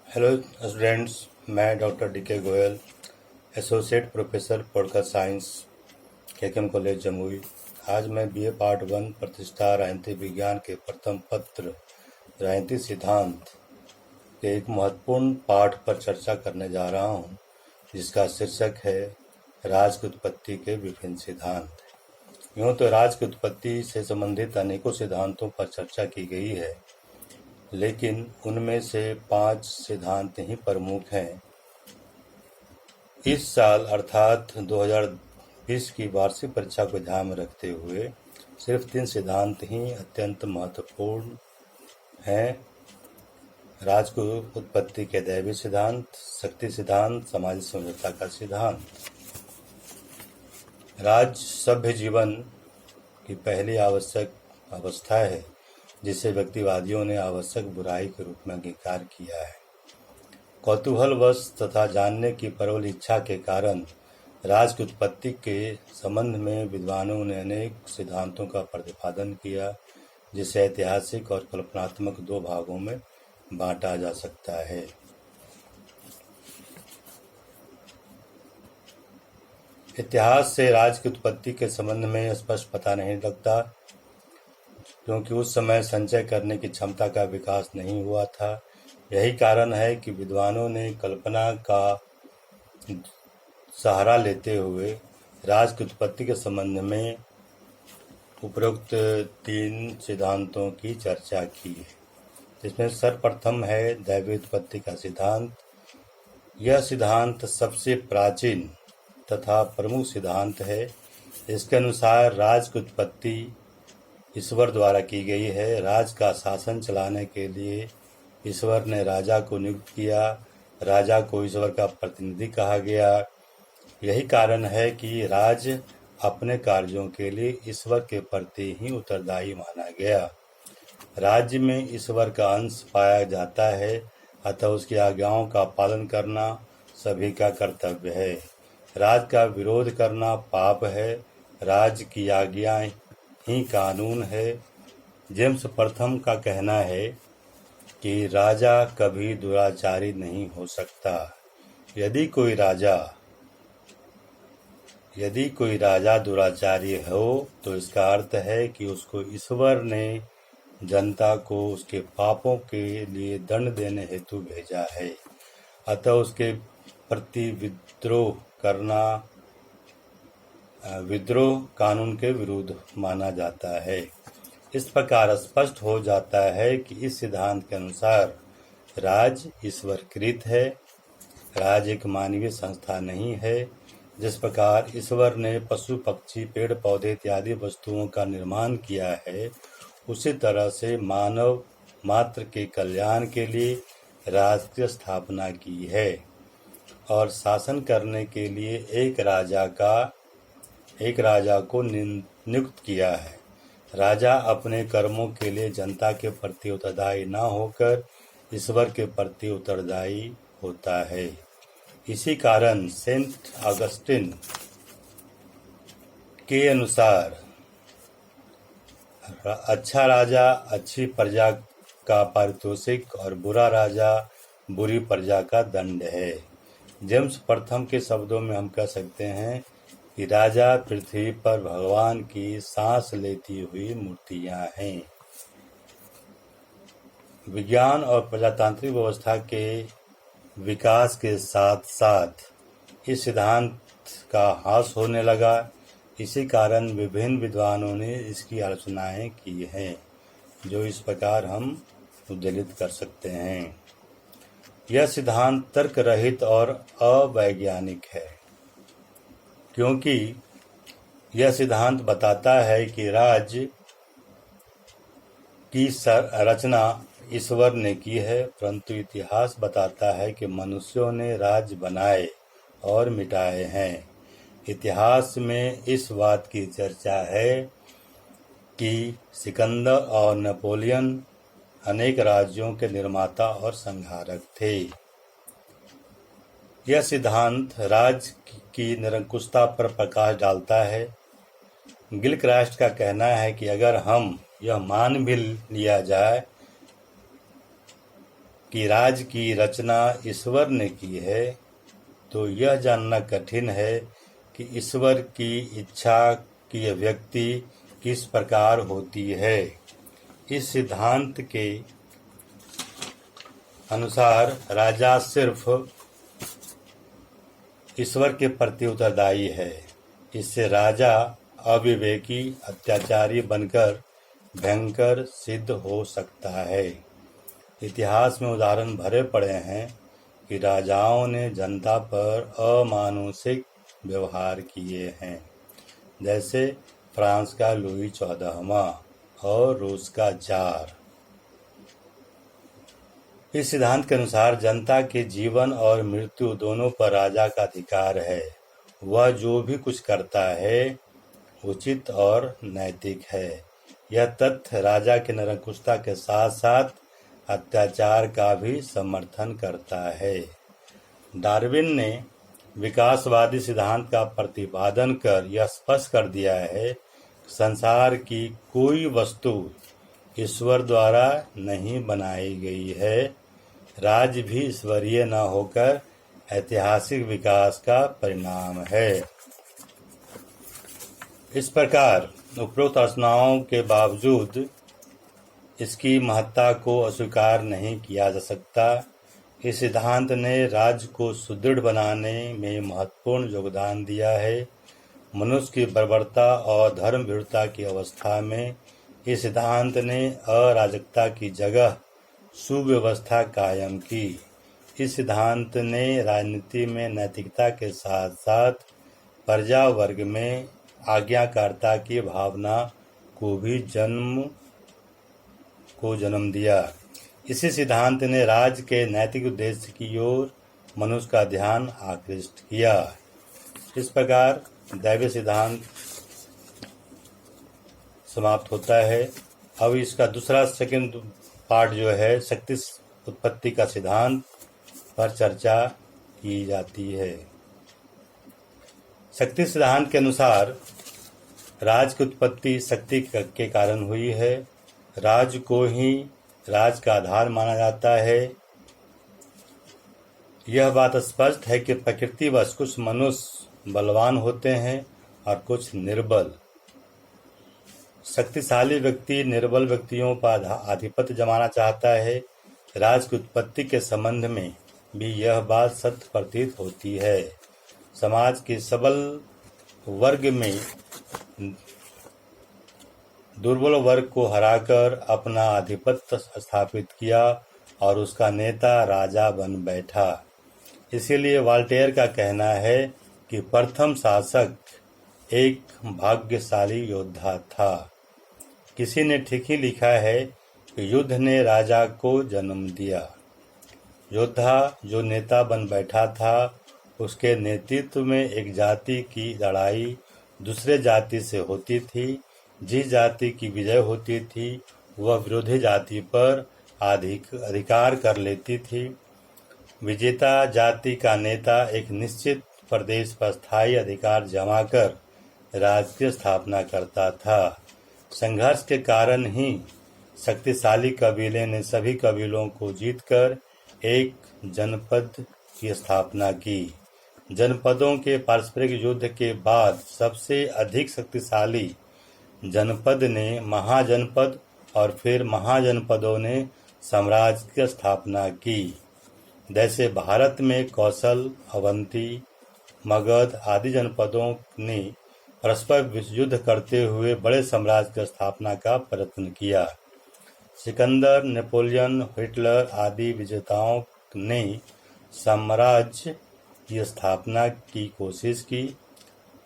Hello students, मैं doctor DK. Goyal, associate professor political science, KKM. College Jamui. आज मैं BA part 1 प्रतिष्ठा राजनीति विज्ञान के प्रथम पत्र राजनीति सिद्धांत के एक महत्वपूर्ण पाठ पर चर्चा करने जा रहा हूं, जिसका शीर्षक है राज की उत्पत्ति के विभिन्न सिद्धांत। यूँ तो राज की उत्पत्ति से संबंधित अनेकों सिद्धांतों पर चर्चा की गई है, लेकिन उनमें से 5 सिद्धांत ही प्रमुख हैं। इस साल अर्थात 2020 की वार्षिक परीक्षा को ध्यान में रखते हुए सिर्फ 3 सिद्धांत ही अत्यंत महत्वपूर्ण हैं: राज की उत्पत्ति के दैवी सिद्धांत, शक्ति सिद्धांत, सामाजिक समझौता का सिद्धांत। राज सभ्य जीवन की पहली आवश्यक अवस्था है, जिसे व्यक्तिवादियों ने आवश्यक बुराई के रूप में अंगीकार किया है। कौतूहलवश तथा जानने की प्रबल इच्छा के कारण राज की उत्पत्ति के संबंध में विद्वानों ने अनेक सिद्धांतों का प्रतिपादन किया, जिसे ऐतिहासिक और कल्पनात्मक 2 भागों में बांटा जा सकता है। इतिहास से राज की उत्पत्ति के संबंध में स्पष्ट पता नहीं लगता, क्योंकि उस समय संचय करने की क्षमता का विकास नहीं हुआ था। यही कारण है कि विद्वानों ने कल्पना का सहारा लेते हुए राज की उत्पत्ति के संबंध में उपरोक्त 3 सिद्धांतों की चर्चा की है, जिसमें सर्वप्रथम है दैवी उत्पत्ति का सिद्धांत। यह सिद्धांत सबसे प्राचीन तथा प्रमुख सिद्धांत है। इसके अनुसार राज की उत्पत्ति ईश्वर द्वारा की गई है। राज का शासन चलाने के लिए ईश्वर ने राजा को नियुक्त किया। राजा को ईश्वर का प्रतिनिधि कहा गया। यही कारण है कि राज अपने कार्यों के लिए ईश्वर के प्रति ही उत्तरदायी माना गया। राज्य में ईश्वर का अंश पाया जाता है, अतः उसकी आज्ञाओं का पालन करना सभी का कर्तव्य है। राज का विरोध करना पाप है। राज की आज्ञाएं ही कानून है। जेम्स प्रथम का कहना है कि राजा कभी दुराचारी नहीं हो सकता। यदि कोई राजा दुराचारी हो, तो इसका अर्थ है कि उसको ईश्वर ने जनता को उसके पापों के लिए दंड देने हेतु भेजा है, अतः उसके प्रति विद्रोह कानून के विरुद्ध माना जाता है। इस प्रकार स्पष्ट हो जाता है कि इस सिद्धांत के अनुसार राज ईश्वरकृत है। राज एक मानवीय संस्था नहीं है। जिस प्रकार ईश्वर ने पशु पक्षी पेड़ पौधे इत्यादि वस्तुओं का निर्माण किया है, उसी तरह से मानव मात्र के कल्याण के लिए राज की स्थापना की है और शासन करने के लिए एक राजा को नियुक्त किया है। राजा अपने कर्मों के लिए जनता के प्रति उत्तरदायी न होकर ईश्वर के प्रति उत्तरदायी होता है। इसी कारण सेंट ऑगस्टिन के अनुसार अच्छा राजा अच्छी प्रजा का पारितोषिक और बुरा राजा बुरी प्रजा का दंड है। जेम्स प्रथम के शब्दों में हम कह सकते हैं कि राजा पृथ्वी पर भगवान की सांस लेती हुई मूर्तियां हैं। विज्ञान और प्रजातांत्रिक व्यवस्था के विकास के साथ साथ इस सिद्धांत का ह्रास होने लगा। इसी कारण विभिन्न विद्वानों ने इसकी आलोचनाएं की हैं, जो इस प्रकार हम उद्धृत कर सकते हैं। यह सिद्धांत तर्क रहित और अवैज्ञानिक है, क्योंकि यह सिद्धांत बताता है कि राज्य की रचना ईश्वर ने की है, परंतु इतिहास बताता है कि मनुष्यों ने राज्य बनाए और मिटाए हैं। इतिहास में इस बात की चर्चा है कि सिकंदर और नेपोलियन अनेक राज्यों के निर्माता और संहारक थे। यह सिद्धांत राज की निरंकुशता पर प्रकाश डालता है। गिलक्रास्ट का कहना है कि अगर हम यह मान भी लिया जाए कि राज की रचना ईश्वर ने की है, तो यह जानना कठिन है कि ईश्वर की इच्छा की अभिव्यक्ति किस प्रकार होती है। इस सिद्धांत के अनुसार राजा सिर्फ ईश्वर के प्रति उत्तरदायी है। इससे राजा अविवेकी, अत्याचारी बनकर भयंकर सिद्ध हो सकता है। इतिहास में उदाहरण भरे पड़े हैं कि राजाओं ने जनता पर अमानुषिक व्यवहार किए हैं, जैसे फ्रांस का लुई 14वां और रूस का जार। इस सिद्धांत के अनुसार जनता के जीवन और मृत्यु दोनों पर राजा का अधिकार है। वह जो भी कुछ करता है उचित और नैतिक है। यह तथ्य राजा की निरंकुशता के साथ साथ अत्याचार का भी समर्थन करता है। डार्विन ने विकासवादी सिद्धांत का प्रतिपादन कर यह स्पष्ट कर दिया है कि संसार की कोई वस्तु ईश्वर द्वारा नहीं बनाई गई है। राज्य भी ईश्वरीय न होकर ऐतिहासिक विकास का परिणाम है। इस प्रकार उपरोक्त रचनाओं के बावजूद इसकी महत्ता को अस्वीकार नहीं किया जा सकता। इस सिद्धांत ने राज्य को सुदृढ़ बनाने में महत्वपूर्ण योगदान दिया है। मनुष्य की बर्बरता और धर्म विरुद्धता की अवस्था में इस सिद्धांत ने अराजकता की जगह सुव्यवस्था कायम की। इस सिद्धांत ने राजनीति में नैतिकता के साथ साथ प्रजा वर्ग में आज्ञाकारिता की भावना को भी जन्म दिया। इसी सिद्धांत ने राज्य के नैतिक उद्देश्य की ओर मनुष्य का ध्यान आकृष्ट किया। इस प्रकार दैवीय सिद्धांत समाप्त होता है। अब इसका दूसरा सेकंड पार्ट जो है शक्ति उत्पत्ति का सिद्धांत पर चर्चा की जाती है। शक्ति सिद्धांत के अनुसार राज की उत्पत्ति शक्ति के कारण हुई है। राज को ही राज का आधार माना जाता है। यह बात स्पष्ट है कि प्रकृतिवश कुछ मनुष्य बलवान होते हैं और कुछ निर्बल। शक्तिशाली व्यक्ति निर्बल व्यक्तियों पर आधिपत्य जमाना चाहता है। राज की उत्पत्ति के संबंध में भी यह बात सत्य प्रतीत होती है। समाज के सबल वर्ग में दुर्बल वर्ग को हराकर अपना आधिपत्य स्थापित किया और उसका नेता राजा बन बैठा। इसीलिए वॉल्टेयर का कहना है कि प्रथम शासक एक भाग्यशाली योद्धा था। किसी ने ठीक ही लिखा है कि युद्ध ने राजा को जन्म दिया। योद्धा जो नेता बन बैठा था, उसके नेतृत्व में एक जाति की लड़ाई दूसरे जाति से होती थी। जिस जाति की विजय होती थी वह विरोधी जाति पर अधिकार कर लेती थी। विजेता जाति का नेता एक निश्चित प्रदेश पर स्थायी अधिकार जमाकर राज्य की स्थापना करता था। संघर्ष के कारण ही शक्तिशाली कबीले ने सभी कबीलों को जीतकर एक जनपद की स्थापना की। जनपदों के पारस्परिक युद्ध के बाद सबसे अधिक शक्तिशाली जनपद ने महाजनपद और फिर महाजनपदों ने साम्राज्य की स्थापना की। जैसे भारत में कौशल, अवंती, मगध आदि जनपदों ने परस्पर युद्ध करते हुए बड़े साम्राज्य की स्थापना का प्रयत्न किया। सिकंदर, नेपोलियन, हिटलर आदि विजेताओं ने साम्राज्य की स्थापना की कोशिश की।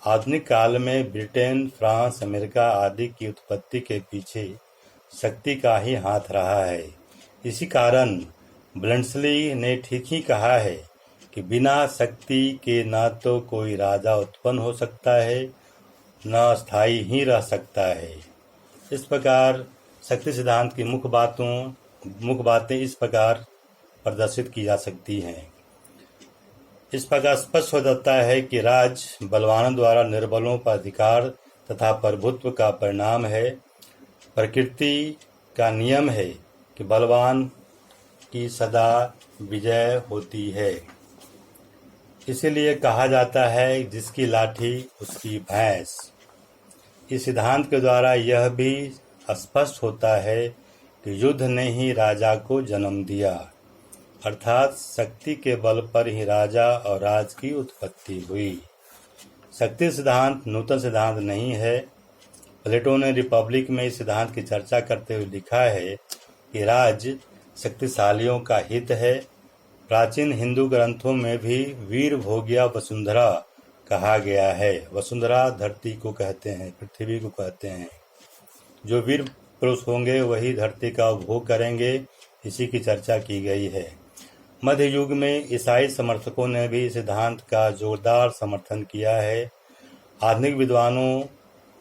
आधुनिक काल में ब्रिटेन, फ्रांस, अमेरिका आदि की उत्पत्ति के पीछे शक्ति का ही हाथ रहा है। इसी कारण ब्लेंसली ने ठीक ही कहा है कि बिना शक्ति के न तो कोई राजा उत्पन्न हो सकता है, न स्थायी ही रह सकता है। इस प्रकार शक्ति सिद्धांत की मुख्य बातें इस प्रकार प्रदर्शित की जा सकती हैं। इस प्रकार स्पष्ट हो जाता है कि राज बलवानों द्वारा निर्बलों पर अधिकार तथा प्रभुत्व का परिणाम है। प्रकृति का नियम है कि बलवान की सदा विजय होती है। इसीलिए कहा जाता है जिसकी लाठी उसकी भैंस। इस सिद्धांत के द्वारा यह भी स्पष्ट होता है कि युद्ध ने ही राजा को जन्म दिया, अर्थात शक्ति के बल पर ही राजा और राज की उत्पत्ति हुई। शक्ति सिद्धांत नूतन सिद्धांत नहीं है। प्लेटो ने रिपब्लिक में इस सिद्धांत की चर्चा करते हुए लिखा है कि राज शक्तिशालियों का हित है। प्राचीन हिंदू ग्रंथों में भी वीर भोग्या वसुंधरा कहा गया है। वसुंधरा धरती को कहते हैं, पृथ्वी को कहते हैं। जो वीर पुरुष होंगे वही धरती का उपभोग करेंगे, इसी की चर्चा की गई है। मध्य युग में ईसाई समर्थकों ने भी सिद्धांत का जोरदार समर्थन किया है। आधुनिक विद्वानों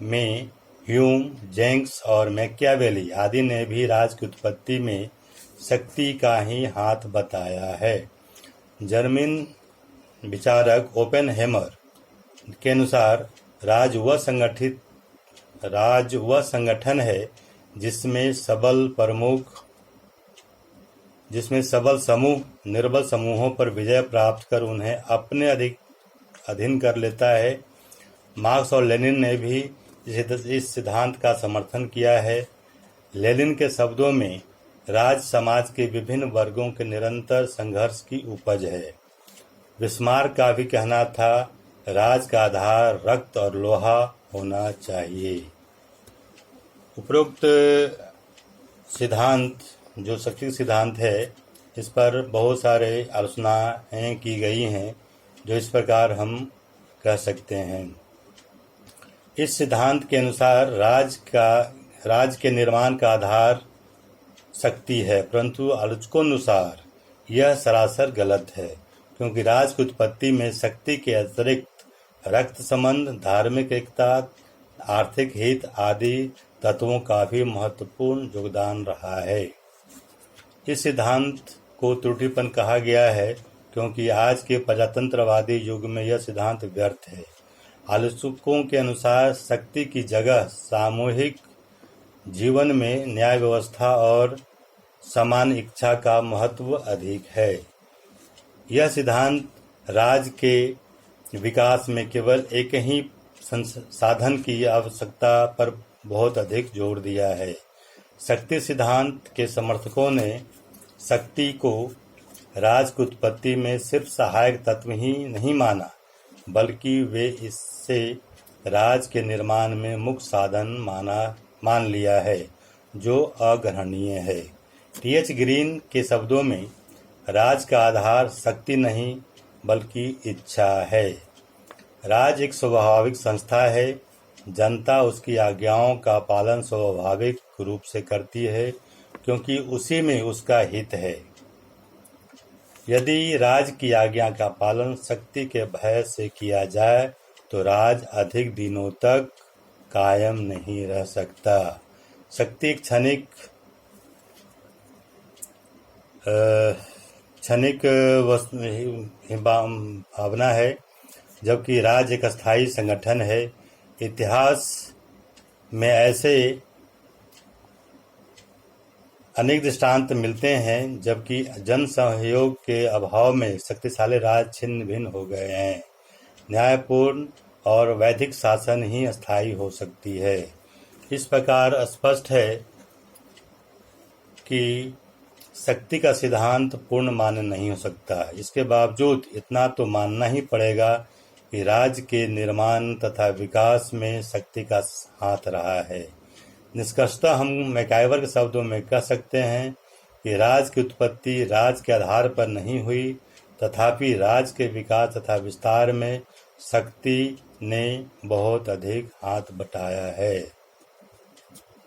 में ह्यूम, जेंक्स और मैकियावेली आदि ने भी राज की उत्पत्ति में शक्ति का ही हाथ बताया है। जर्मन विचारक ओपेनहेमर के अनुसार राज वह संगठन है जिसमें सबल समूह निर्बल समूहों पर विजय प्राप्त कर उन्हें अपने अधीन कर लेता है। मार्क्स और लेनिन ने भी इस सिद्धांत का समर्थन किया है। लेनिन के शब्दों में राज समाज के विभिन्न वर्गों के निरंतर संघर्ष की उपज है। बिस्मार्क का भी कहना था, राज का आधार रक्त और लोहा होना चाहिए। उपरोक्त सिद्धांत जो शक्ति सिद्धांत है, इस पर बहुत सारे आलोचनाएं की गई हैं, जो इस प्रकार हम कह सकते हैं। इस सिद्धांत के अनुसार राज के निर्माण का आधार शक्ति है, परंतु आलोचकों अनुसार यह सरासर गलत है, क्योंकि राज की उत्पत्ति में शक्ति के अतिरिक्त रक्त संबंध, धार्मिक एकता, आर्थिक हित आदि तत्वों का भी महत्वपूर्ण योगदान रहा है। इस सिद्धांत को त्रुटिपूर्ण कहा गया है, क्योंकि आज के प्रजातंत्रवादी युग में यह सिद्धांत व्यर्थ है। आलोचकों के अनुसार शक्ति की जगह सामूहिक जीवन में न्याय व्यवस्था और समान इच्छा का महत्व अधिक है। यह सिद्धांत राज के विकास में केवल एक ही साधन की आवश्यकता पर बहुत अधिक जोर दिया है। शक्ति सिद्धांत के समर्थकों ने शक्ति को राज की उत्पत्ति में सिर्फ सहायक तत्व ही नहीं माना, बल्कि वे इससे राज के निर्माण में मुख्य साधन मान लिया है, जो अग्रहणीय है। टी.एच. ग्रीन के शब्दों में राज का आधार शक्ति नहीं बल्कि इच्छा है। राज एक स्वाभाविक संस्था है। जनता उसकी आज्ञाओं का पालन स्वाभाविक रूप से करती है, क्योंकि उसी में उसका हित है। यदि राज की आज्ञा का पालन शक्ति के भय से किया जाए तो राज अधिक दिनों तक कायम नहीं रह सकता। शक्ति एक क्षणिक भावना है, जबकि राज एक स्थायी संगठन है। इतिहास में ऐसे अनेक दृष्टांत मिलते हैं, जबकि जन सहयोग के अभाव में शक्तिशाली राज छिन्न भिन्न हो गए हैं। न्यायपूर्ण और वैधिक शासन ही स्थायी हो सकती है। इस प्रकार स्पष्ट है कि शक्ति का सिद्धांत पूर्ण मान्य नहीं हो सकता। इसके बावजूद इतना तो मानना ही पड़ेगा कि राज्य के निर्माण तथा विकास में शक्ति का हाथ रहा है। निष्कर्षतः हम मैकाइवर के शब्दों में कह सकते हैं कि राज की उत्पत्ति राज के आधार पर नहीं हुई, तथापि राज के विकास तथा विस्तार में शक्ति ने बहुत अधिक हाथ बटाया है।